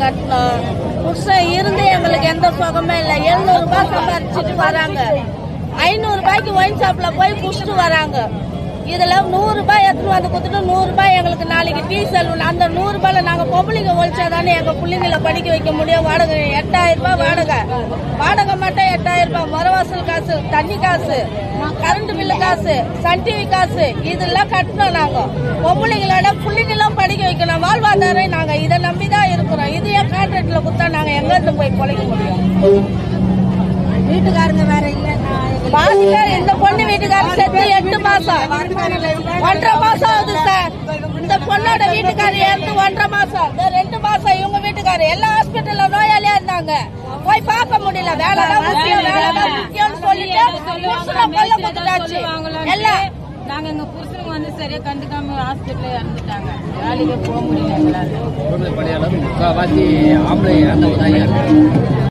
கட்டணும். புருஷன் இருந்து எங்களுக்கு எந்த சுகமே இல்லை. 700 ரூபாய் சம்பாரிச்சுட்டு வராங்க. 500 ரூபாய்க்கு ஒயின் ஷாப்ல போய் குடிச்சிட்டு வராங்க. இதுல 100 ரூபாய் எடுத்துட்டு வந்து கொடுத்துட்டு 100 ரூபாய் எங்களுக்கு நாளைக்கு டீ செலவு. அந்த 100 ரூபாயில நாங்க பொம்பளைங்க ஒழிச்சாதானே எங்க பிள்ளைங்களை படிக்க வைக்க முடியும். வாடகை 8000 ரூபாய் வாடகை மட்டும் 8000 ரூபாய். மரவாசல் காசு, தண்ணி காசு, கரண்ட் பில்லு காசு, சன் டிவி காசு இதெல்லாம் கட்டணும். நாங்க பொம்பளைங்களோட பிள்ளைங்களும் படிக்க வைக்கணும். வாழ்வாதாரம் நாங்க இதை நம்பிதான் இருக்கிறோம். இதையே கான்ட்ராக்ட்ல கொடுத்தா நாங்க எங்க இருந்து போய் பொழைக்க முடியும்? வீட்டுக்காரங்க வேற இல்ல. இந்த பொண்ணு வீட்டுக்காரர் சேர்த்து 8 மாசம் 1.5 மாசம் ஆகுது சார். இந்த பொண்ணோட வீட்டுக்காரர் இருந்து 1.5 மாசம் 2 மாசம் இவங்க வீட்டுக்காரர் எல்லா ஹாஸ்பிட்டல்ல நோயாளியா இருந்தாங்க. போய் பார்க்க முடியல. வேலைதான் முக்கியம்னு சொல்லிட்டு கொல்ல கொடுத்தாச்சு. எல்லாம் நாங்க எங்க புருஷனுக்கு வந்து சரியா கண்டுக்காம ஹாஸ்பிட்டல்ல இறந்துட்டாங்க. வேலைக்கு போக முடியல எங்களால. முக்காவாசி ஆம்பளை